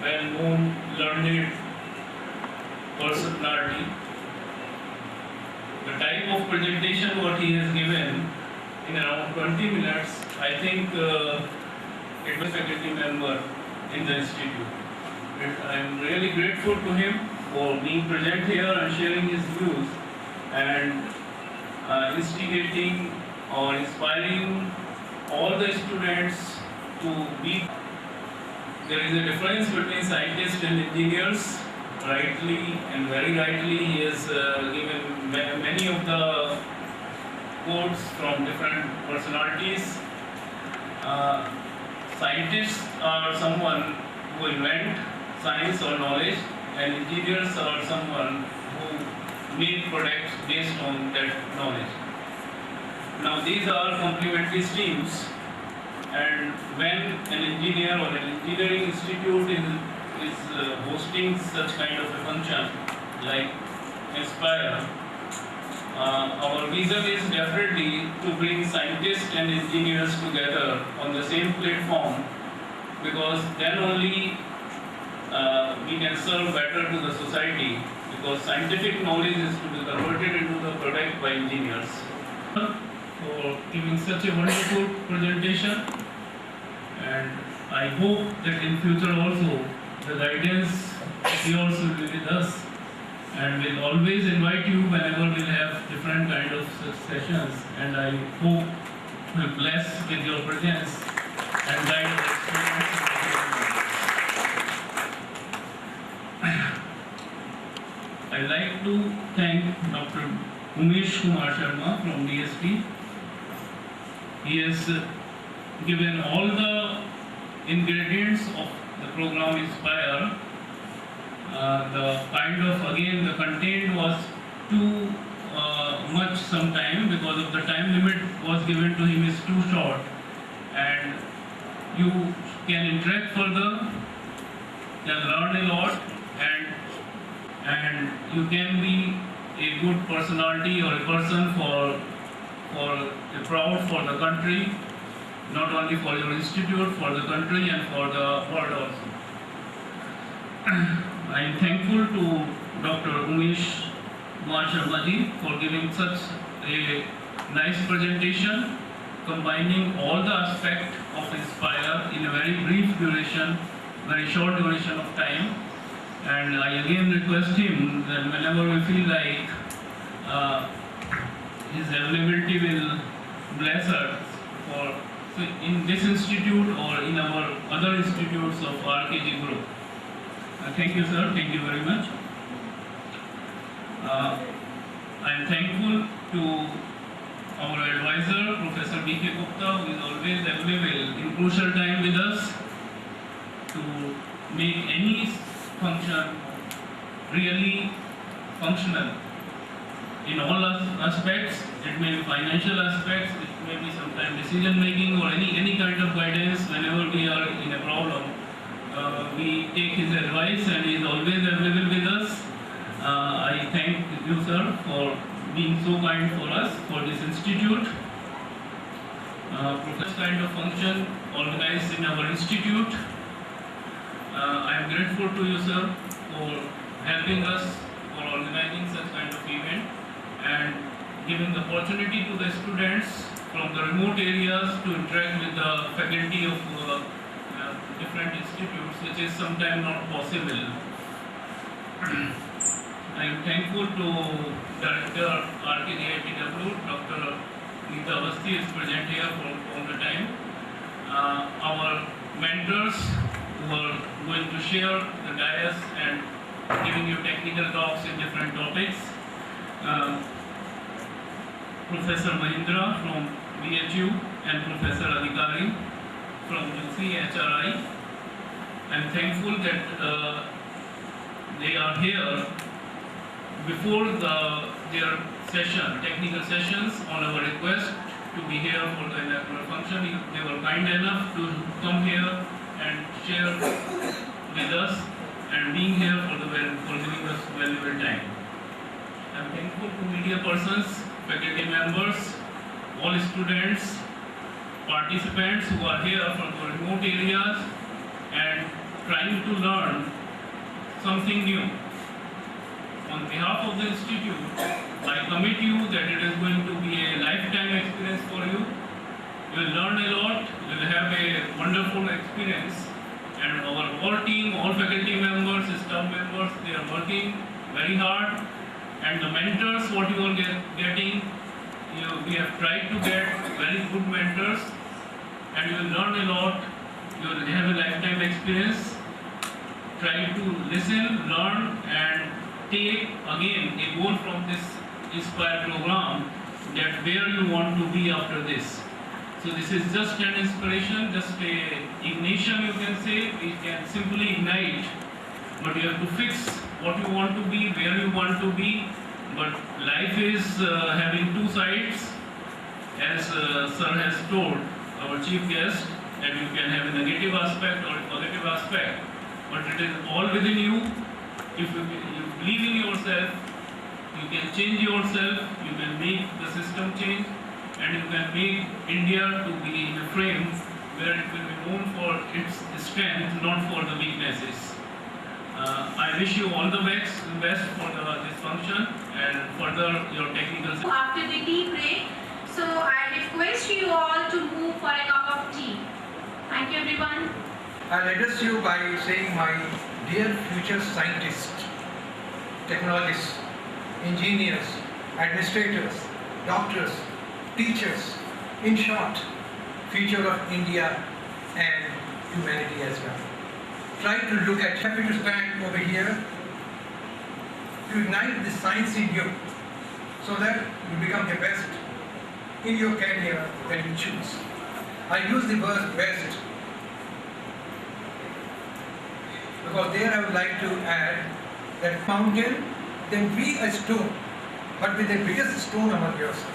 well-known, learned personality. The type of presentation what he has given in around 20 minutes, I think it was a faculty member in the institute. I am really grateful to him for being present here and sharing his views and instigating or inspiring all the students to be. There is a difference between scientists and engineers. Rightly and very rightly, he has given many of the quotes from different personalities. Scientists are someone who invent science or knowledge, and engineers are someone who make products based on that knowledge. Now these are complementary streams, and when an engineer or an engineering institute is hosting such kind of a function like Inspire, our vision is definitely to bring scientists and engineers together on the same platform, because then only we can serve better to the society, because scientific knowledge is to be converted into the product by engineers. For giving such a wonderful presentation, and I hope that in future also the guidance of yours will be with us, and we'll always invite you whenever we'll have different kind of sessions, and I hope we'll bless with your presence and guide our experience. I'd like to thank Dr. Umesh Kumar Sharma from DSP. He has given all the ingredients of the program Inspire. The content was too much sometime, because of the time limit was given to him is too short, and you can interact further, can learn a lot, and you can be a good personality or a person for a proud for the country, not only for your institute, for the country and for the world also. I am thankful to Dr. Umesh Kumar Sharma ji for giving such a nice presentation, combining all the aspects of Inspire in a very brief duration, very short duration of time. And I again request him that whenever we feel like his availability will bless us for in this institute or in our other institutes of RKG group. Thank you, sir. Thank you very much. I am thankful to our advisor, Professor B.K. Gupta, who is always available in crucial time with us to make any function really functional in all aspects. It may be financial aspects, it may be sometimes decision making or any kind of guidance. Whenever we are in a problem, we take his advice, and he is always available with us. I thank you, sir, for being so kind for us, for this institute. This kind of function organized in our institute. I am grateful to you, sir, for helping us, for organizing such kind of event and giving the opportunity to the students from the remote areas to interact with the faculty of different institutes, which is sometimes not possible. I am thankful to Director RKGITW, Dr. Neeta Avasthi is present here from the time. Our mentors who are going to share the dais and giving you technical talks in different topics. Professor Mahindra from BHU and Professor Adhikari from UCHRI. I am thankful that they are here before their session, technical sessions on our request to be here for the inaugural function. They were kind enough to come here and share with us and being here for giving us valuable time. I am thankful to media persons, faculty members, all students, participants who are here from the remote areas, and trying to learn something new. On behalf of the institute, I commit you that it is going to be a lifetime experience for you. You will learn a lot, you will have a wonderful experience, and our whole team, all faculty members, staff members, they are working very hard, and the mentors what you are getting, we have tried to get very good mentors, and you will learn a lot, you will have a lifetime experience. Try to listen, learn, and take again a goal from this Inspire program, that where you want to be after this. So this is just an inspiration, just a ignition, you can say. We can simply ignite, but you have to fix what you want to be, where you want to be. But life is having two sides, as sir has told our chief guest, that you can have a negative aspect or a positive aspect, but it is all within you. If you believe in yourself, you can change yourself, you can make the system change, and you can make India to be in a frame where it will be known for its strength, not for the weaknesses. I wish you all the best for this function and further your technical. After the tea break, so I request you all to move for a cup of tea. Thank you, everyone. I'll address you by saying, my dear future scientists, technologists, engineers, administrators, doctors, teachers, in short, future of India and humanity as well. Try to look at, happy to stand over here to ignite the science in you so that you become the best in your career that you choose. I use the word best because there I would like to add that mountain, then be a stone, but with the biggest stone among yourself.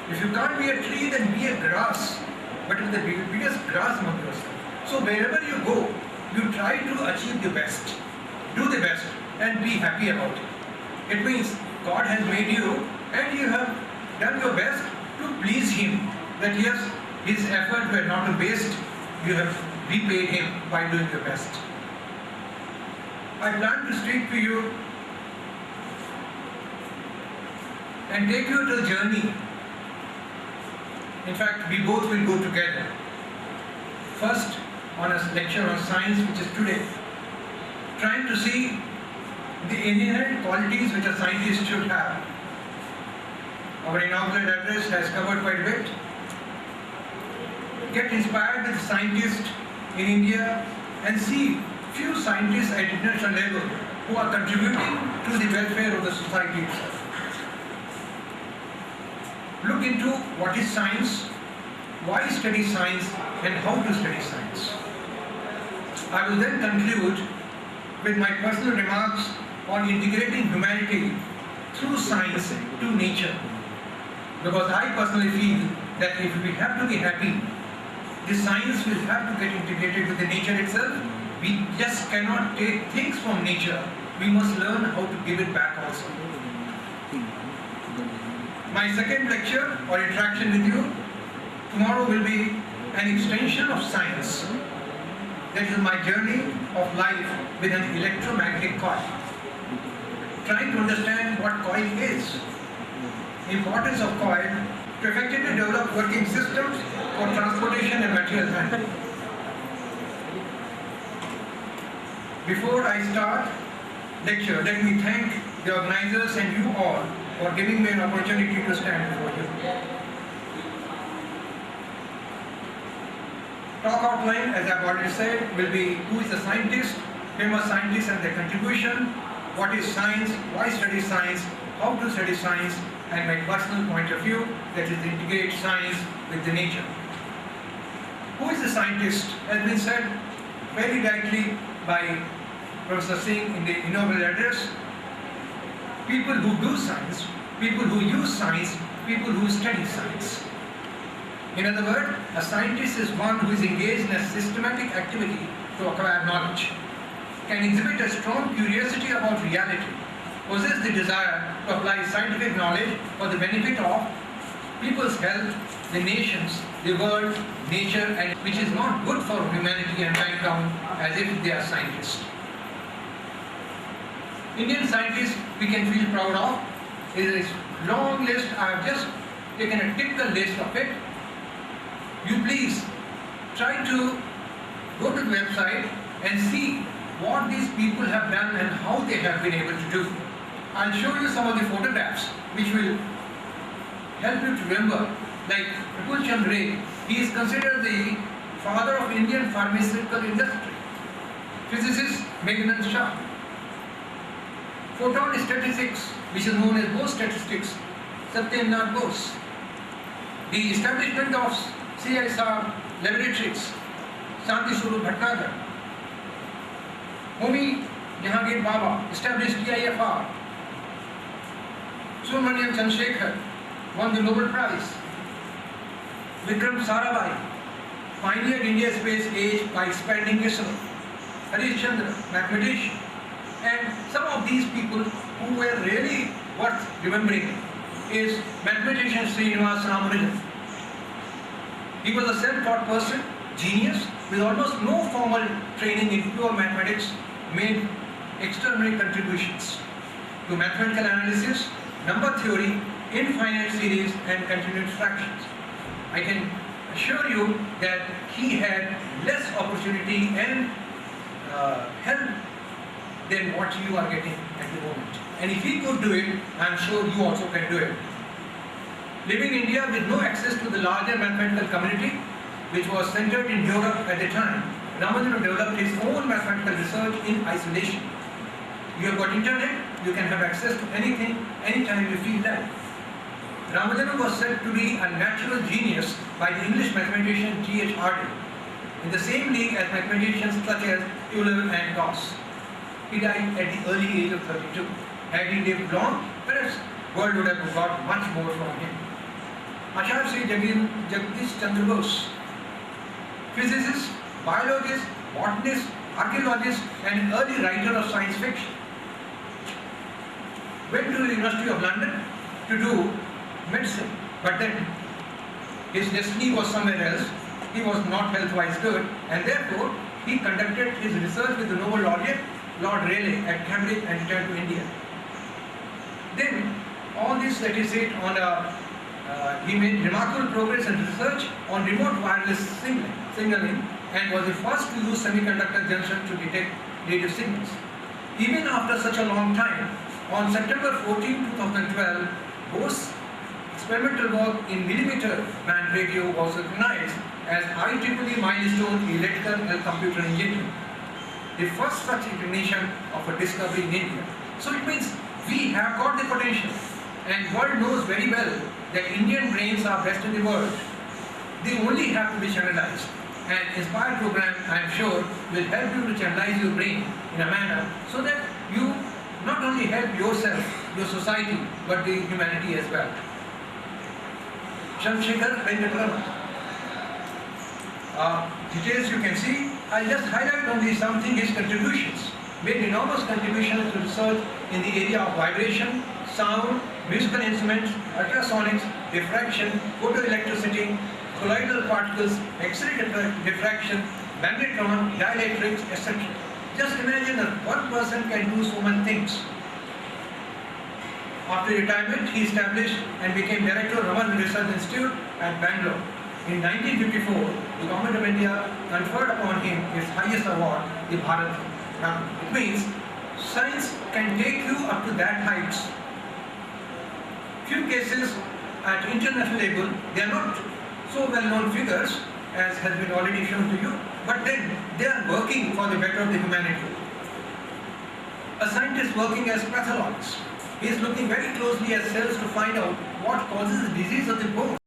If you can't be a tree, then be a grass, but with the biggest grass among yourself. So wherever you go, you try to achieve the best, do the best, and be happy about it. It means God has made you, and you have done your best to please Him. That yes, His efforts were not a waste. You have repaid Him by doing your best. I plan to speak to you and take you to a journey. In fact, we both will go together. First, on a lecture on science, which is today, trying to see the inherent qualities which a scientist should have. Our inaugural address has covered quite a bit. Get inspired with scientists in India and see few scientists at international level who are contributing to the welfare of the society itself. Look into what is science, why study science, and how to study science. I will then conclude with my personal remarks on integrating humanity through science to nature. Because I personally feel that if we have to be happy, the science will have to get integrated with the nature itself. We just cannot take things from nature. We must learn how to give it back also. My second lecture or interaction with you tomorrow will be an extension of science. That is my journey of life with an electromagnetic coil. Trying to understand what coil is. Importance of coil to effectively develop working systems for transportation and material handling. Before I start lecture, let me thank the organizers and you all for giving me an opportunity to stand before you. Talk outline, as I've already said, will be who is the scientist, famous scientists and their contribution, what is science, why study science, how to study science, and my personal point of view, that is integrate science with the nature. Who is the scientist? Has been said very rightly by Professor Singh in the inaugural address. People who do science, people who use science, people who study science. In other words, a scientist is one who is engaged in a systematic activity to acquire knowledge, can exhibit a strong curiosity about reality, possess the desire to apply scientific knowledge for the benefit of people's health, the nations, the world, nature, and which is not good for humanity and mankind as if they are scientists. Indian scientists we can feel proud of. It is a long list. I have just taken a typical list of it. You please try to go to the website and see what these people have done and how they have been able to do. I'll show you some of the photographs which will help you to remember. Like Vipul Chandra Ray, he is considered the father of Indian pharmaceutical industry. Physicist Meghnad Shah. Photon statistics, which is known as Bose statistics, Satyendra Bose. The establishment of CSR laboratories, Shanti Swarup Bhatnagar. Homi Jahangir Baba established TIFR. Subramanian Chandrasekhar won the Nobel Prize. Vikram Sarabhai pioneered India's space age by expanding ISRO. Harish Chandra, mathematician. And some of these people who were really worth remembering is mathematician Srinivas Ramanujan. He was a self-taught person, genius, with almost no formal training in pure mathematics, made extraordinary contributions to mathematical analysis, number theory, infinite series, and continuous fractions. I can assure you that he had less opportunity and help than what you are getting at the moment. And if he could do it, I am sure you also can do it. Living in India with no access to the larger mathematical community, which was centered in Europe at the time, Ramanujan developed his own mathematical research in isolation. You have got internet, you can have access to anything, anytime you feel like. Ramanujan was said to be a natural genius by the English mathematician G.H. Hardy, in the same league as mathematicians such as Euler and Gauss. He died at the early age of 32. Had he lived long, perhaps the world would have got much more from him. Acharya Sri Jagdish Chandra Bose, physicist, biologist, botanist, archaeologist, and early writer of science fiction. Went to the University of London to do medicine, but then his destiny was somewhere else. He was not health-wise good, and therefore he conducted his research with the Nobel laureate Lord Rayleigh at Cambridge and returned to India. Then all this, let us say, he made remarkable progress in research on remote wireless signaling and was the first to use semiconductor junction to detect radio signals. Even after such a long time, on September 14, 2012, Bose's experimental work in millimeter band radio was recognized as IEEE milestone in electrical and computer engineering, the first such recognition of a discovery in India. So it means we have got the potential, and world knows very well that Indian brains are best in the world. They only have to be channelized. And Inspire program, I am sure, will help you to channelize your brain in a manner so that you not only help yourself, your society, but the humanity as well. Chandrasekhar Venkataraman. Details you can see. I'll just highlight only something, his contributions. Made enormous contributions to research in the area of vibration, sound, musical instruments, ultrasonics, diffraction, photoelectricity, colloidal particles, X-ray diffraction, magnetron, dielectrics, etc. Just imagine that one person can do so many things. After retirement, he established and became director of Raman Research Institute at Bangalore. In 1954, the government of India conferred upon him his highest award, the Bharat Ratna. It means science can take you up to that heights. Few cases at international level, they are not so well-known figures as has been already shown to you, but then they are working for the better of the humanity. A scientist working as pathologist, he is looking very closely at cells to find out what causes the disease of the bone.